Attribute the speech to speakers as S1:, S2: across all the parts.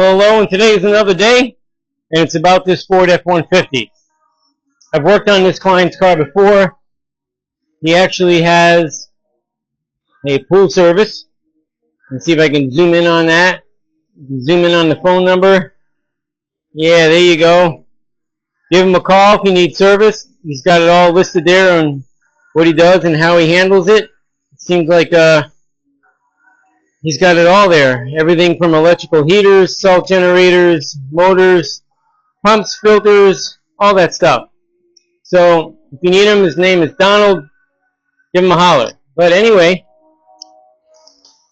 S1: Well, hello, and today is another day, and it's about this Ford F-150. I've worked on this client's car before. He actually has a pool service. Let's see if I can zoom in on that. Zoom in on the phone number. Yeah, there you go. Give him a call if you need service. He's got it all listed there on what he does and how he handles it. It seems like he's got it all there. Everything from electrical heaters, salt generators, motors, pumps, filters, all that stuff. So if you need him, his name is Donald. Give him a holler. But anyway,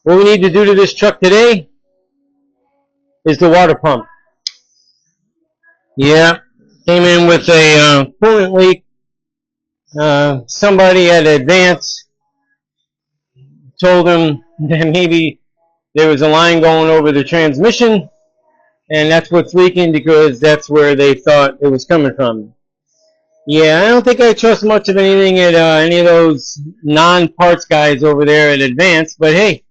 S1: what we need to do to this truck today is the water pump. Yeah, came in with a coolant leak. Somebody at Advance told him that maybe there was a line going over the transmission, and that's what's leaking because that's where they thought it was coming from. Yeah, I don't think I trust much of anything at any of those non-parts guys over there at Advance, but hey,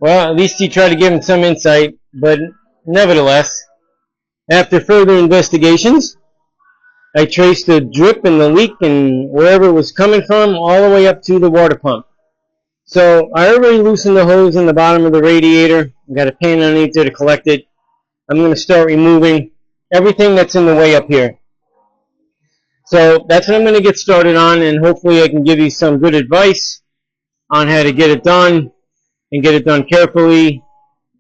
S1: well, at least you try to give them some insight. But nevertheless, after further investigations, I traced the drip and the leak and wherever it was coming from all the way up to the water pump. So I already loosened the hose in the bottom of the radiator. I've got a pan underneath there to collect it. I'm going to start removing everything that's in the way up here. So that's what I'm going to get started on, and hopefully I can give you some good advice on how to get it done and get it done carefully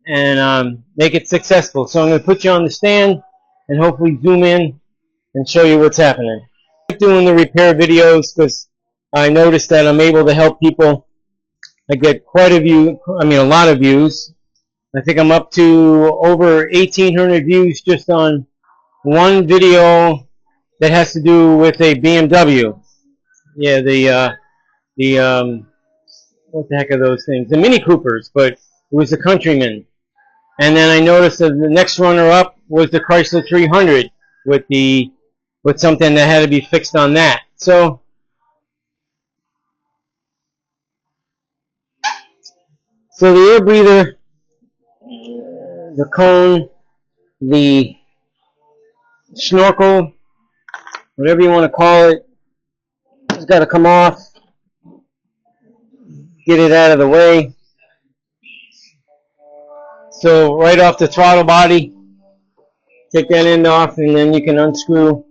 S1: and make it successful. So I'm going to put you on the stand and hopefully zoom in and show you what's happening. I like doing the repair videos because I noticed that I'm able to help people. I get quite a lot of views. I think I'm up to over 1,800 views just on one video that has to do with a BMW. Yeah, what the heck are those things? The Mini Coopers, but it was the Countryman. And then I noticed that the next runner-up was the Chrysler 300 with something that had to be fixed on that. So the air breather, the cone, the snorkel, whatever you want to call it, it's got to come off. Get it out of the way. So right off the throttle body, take that end off, and then you can unscrew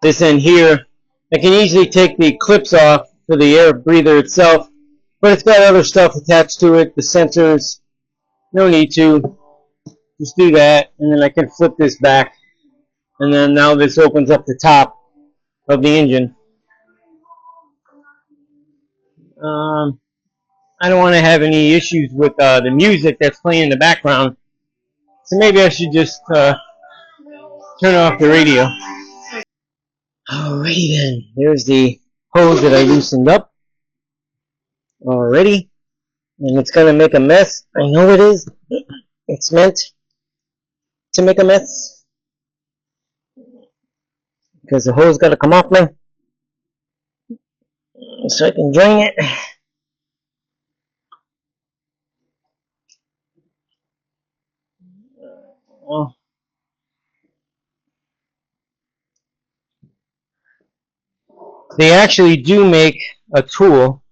S1: this end here. I can easily take the clips off for the air breather itself, but it's got other stuff attached to it, the sensors. No need to. Just do that, and then I can flip this back, and then now this opens up the top of the engine. I don't want to have any issues with the music that's playing in the background, so maybe I should just turn off the radio. Alrighty then, there's the hose that I loosened up already, and it's going to make a mess. I know it is. It's meant to make a mess because the hose got to come off now so I can drain it. Oh. They actually do make a tool.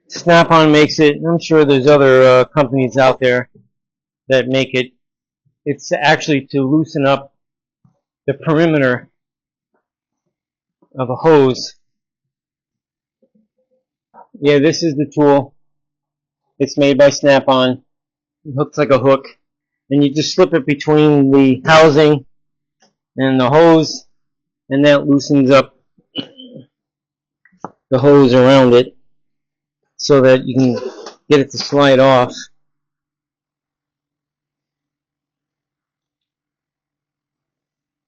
S1: Snap-on makes it. I'm sure there's other companies out there that make it. It's actually to loosen up the perimeter of a hose. Yeah, this is the tool. It's made by Snap-on. It hooks like a hook. And you just slip it between the housing and the hose, and that loosens up the hose around it so that you can get it to slide off.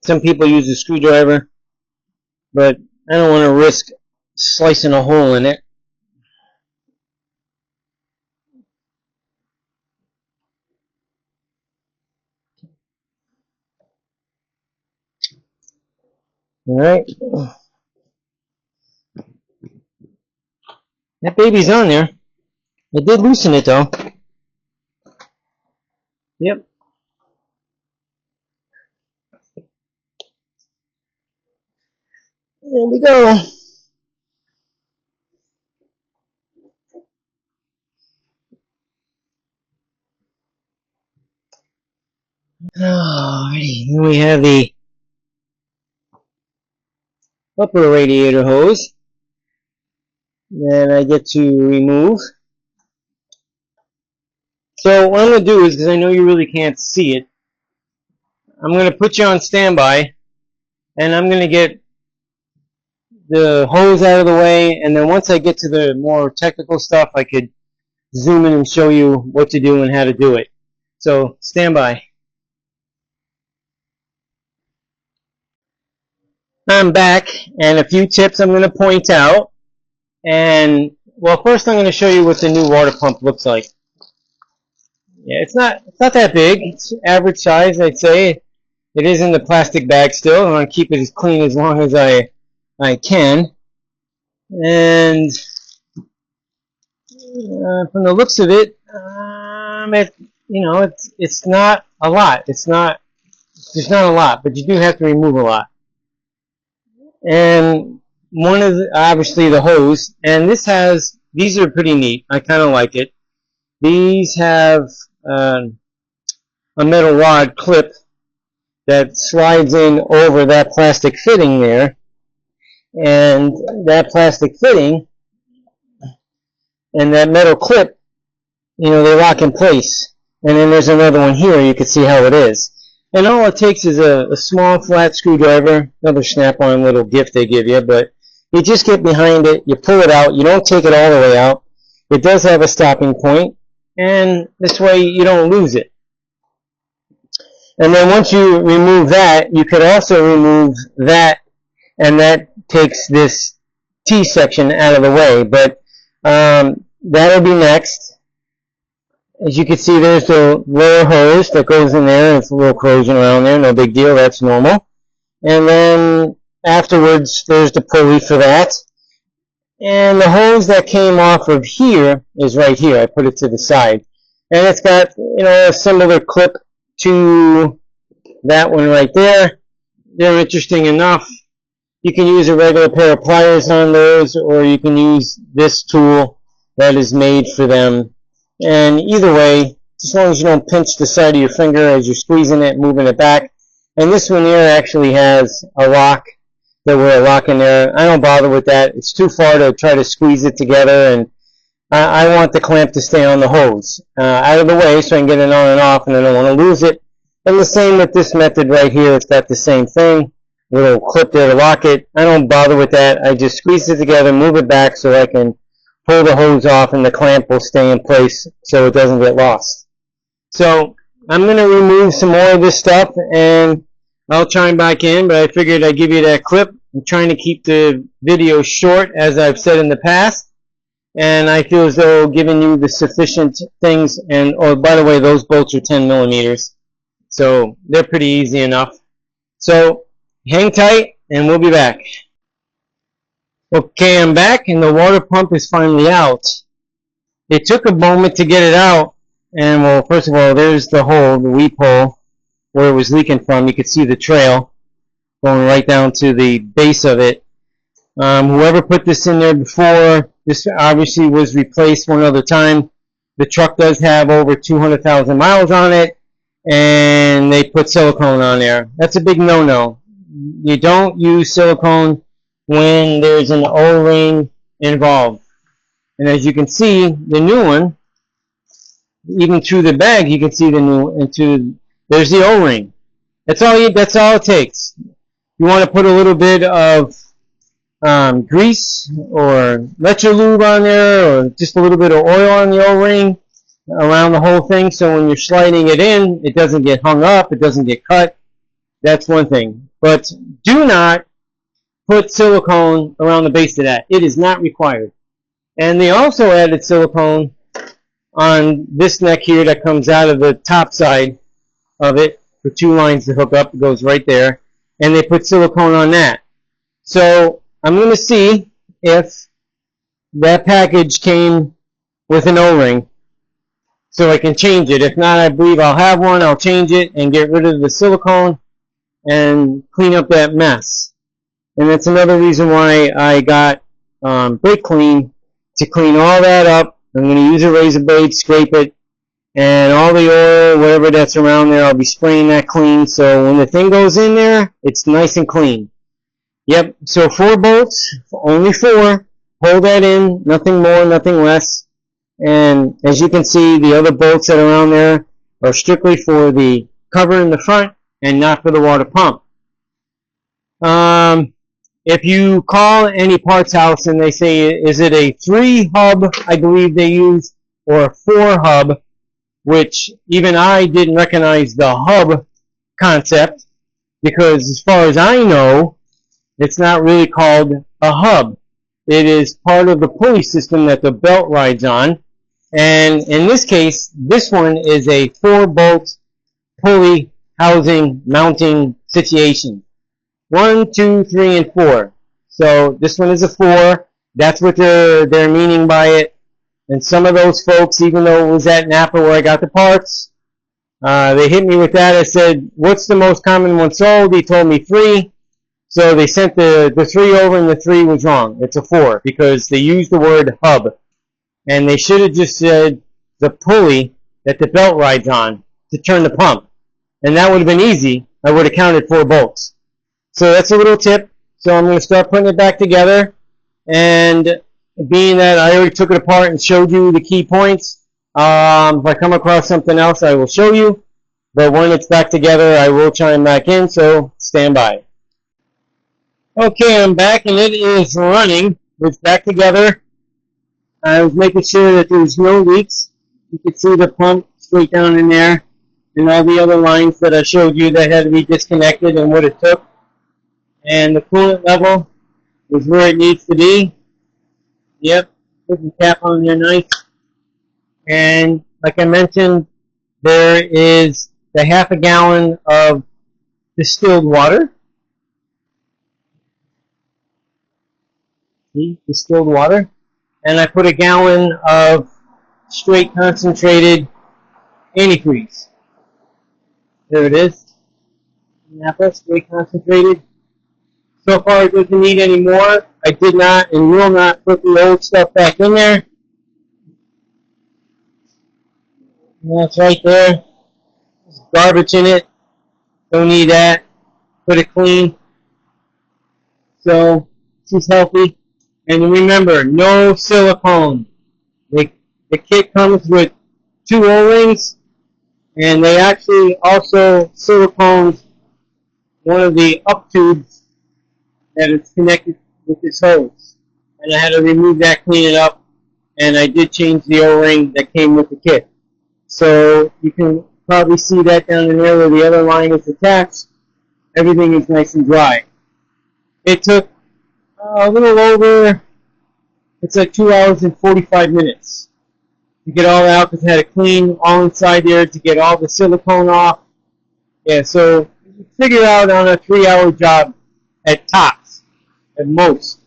S1: Some people use a screwdriver, but I don't want to risk slicing a hole in it. Alright. That baby's on there. I did loosen it though. Yep. There we go. Alrighty, then we have the upper radiator hose that I get to remove. So what I'm going to do is, because I know you really can't see it, I'm going to put you on standby, and I'm going to get the hose out of the way, and then once I get to the more technical stuff, I could zoom in and show you what to do and how to do it. So stand by. I'm back, and a few tips I'm going to point out. And well, first I'm going to show you what the new water pump looks like. Yeah, it's not that big. It's average size, I'd say. It is in the plastic bag still. I want to keep it as clean as long as I can. And from the looks of it, it's not a lot. There's not a lot, but you do have to remove a lot. And one of obviously the hose, and these are pretty neat. I kind of like it. These have a metal rod clip that slides in over that plastic fitting there, and that plastic fitting and that metal clip, they lock in place. And then there's another one here. You can see how it is. And all it takes is a small flat screwdriver, another snap-on little gift they give you, but you just get behind it, you pull it out, you don't take it all the way out. It does have a stopping point, and this way you don't lose it. And then once you remove that, you could also remove that, and that takes this T section out of the way. But that'll be next. As you can see, there's the lower hose that goes in there. It's a little corrosion around there, no big deal, that's normal. And then afterwards, there's the pulley for that. And the hose that came off of here is right here. I put it to the side. And it's got, a similar clip to that one right there. They're interesting enough. You can use a regular pair of pliers on those, or you can use this tool that is made for them. And either way, as long as you don't pinch the side of your finger as you're squeezing it, moving it back. And this one here actually has a lock that we're locking there. I don't bother with that. It's too far to try to squeeze it together, and I want the clamp to stay on the hose out of the way so I can get it on and off, and I don't want to lose it. And the same with this method right here. It's got the same thing. Little clip there to lock it. I don't bother with that. I just squeeze it together, move it back so I can pull the hose off, and the clamp will stay in place so it doesn't get lost. So I'm going to remove some more of this stuff, and I'll chime back in, but I figured I'd give you that clip. I'm trying to keep the video short, as I've said in the past, and I feel as though giving you the sufficient things. And oh, by the way, those bolts are 10 millimeters, so they're pretty easy enough. So hang tight, and we'll be back. Okay, I'm back, and the water pump is finally out. It took a moment to get it out, and well, first of all, there's the hole, the weep hole, where it was leaking from. You could see the trail going right down to the base of it. Whoever put this in there before, this obviously was replaced one other time. The truck does have over 200,000 miles on it, and they put silicone on there. That's a big no-no. You don't use silicone when there's an O-ring involved. And as you can see, the new one, even through the bag, you can see there's the O-ring. That's all it takes. You want to put a little bit of grease or Retro Lube on there, or just a little bit of oil on the O-ring around the whole thing, so when you're sliding it in, it doesn't get hung up, it doesn't get cut. That's one thing. But do not put silicone around the base of that. It is not required. And they also added silicone on this neck here that comes out of the top side of it for 2 lines to hook up. It goes right there. And they put silicone on that. So I'm going to see if that package came with an O-ring. so I can change it. If not, I believe I'll have one. I'll change it and get rid of the silicone and clean up that mess. And that's another reason why I got Brake Clean, to clean all that up. I'm going to use a razor blade, scrape it, and all the oil, whatever that's around there, I'll be spraying that clean. So when the thing goes in there, it's nice and clean. Yep, so 4 bolts, only 4. Hold that in, nothing more, nothing less. And as you can see, the other bolts that are on there are strictly for the cover in the front and not for the water pump. If you call any parts house and they say, is it a 3 hub, I believe they use, or a 4 hub, which even I didn't recognize the hub concept, because as far as I know, it's not really called a hub. It is part of the pulley system that the belt rides on. And in this case, this one is a 4-bolt pulley housing mounting situation. 1, 2, 3, and 4. So this one is a 4. That's what they're meaning by it. And some of those folks, even though it was at Napa where I got the parts, they hit me with that. I said, what's the most common one sold? He told me 3. So they sent the 3 over, and the 3 was wrong. It's a 4 because they used the word hub. And they should have just said the pulley that the belt rides on to turn the pump. And that would have been easy. I would have counted 4 bolts. So that's a little tip. So I'm going to start putting it back together. And being that I already took it apart and showed you the key points, if I come across something else, I will show you. But when it's back together, I will chime back in, so stand by. Okay, I'm back, and it is running. It's back together. I was making sure that there's no leaks. You can see the pump straight down in there, and all the other lines that I showed you that had to be disconnected and what it took. And the coolant level is where it needs to be. Yep, put the cap on there nice. And like I mentioned, there is the half a gallon of distilled water. See, distilled water. And I put a gallon of straight concentrated antifreeze. There it is. Napa, straight concentrated. So far it doesn't need any more. I did not and will not put the old stuff back in there. And that's right there. There's garbage in it. Don't need that. Put it clean. So she's healthy. And remember, no silicone. The kit comes with 2 O-rings, and they actually also siliconed one of the up tubes that is connected with this hose. And I had to remove that, clean it up, and I did change the O-ring that came with the kit. So you can probably see that down in there where the other line is attached. Everything is nice and dry. It took a little over, it's like 2 hours and 45 minutes to get all out, because I had to clean all inside there to get all the silicone off. Yeah, so you figure out on a 3-hour job at tops, at most,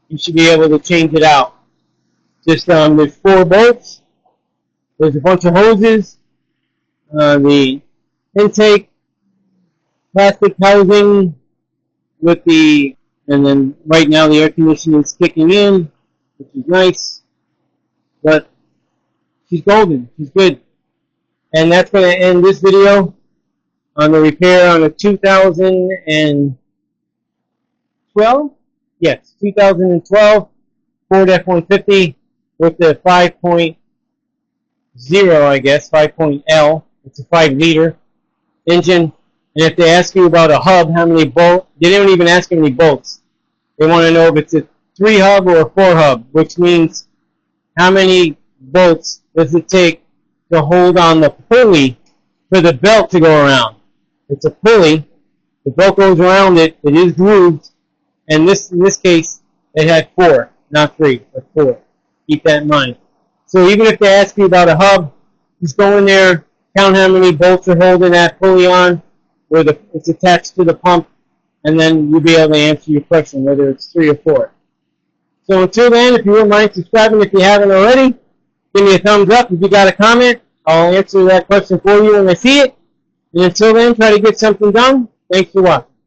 S1: you should be able to change it out. Just there's 4 bolts, there's a bunch of hoses, the intake plastic housing with the, and then right now the air conditioning is kicking in, which is nice, but she's golden, she's good. And that's going to end this video on the repair on a 2012, yes, 2012 Ford F-150 with the 5.0, I guess, 5.L, it's a 5-liter engine. And if they ask you about a hub, how many bolts, they don't even ask how many bolts. They want to know if it's a 3 hub or a 4 hub, which means how many bolts does it take to hold on the pulley for the belt to go around. It's a pulley, the belt goes around it, it is grooved, and in this case, it had 4, not 3, but 4. Keep that in mind. So even if they ask you about a hub, just go in there, count how many bolts are holding that pulley on, where it's attached to the pump, and then you'll be able to answer your question, whether it's 3 or 4. So until then, if you wouldn't mind subscribing if you haven't already, give me a thumbs up if you got a comment, I'll answer that question for you when I see it. And until then, try to get something done. Thanks for watching.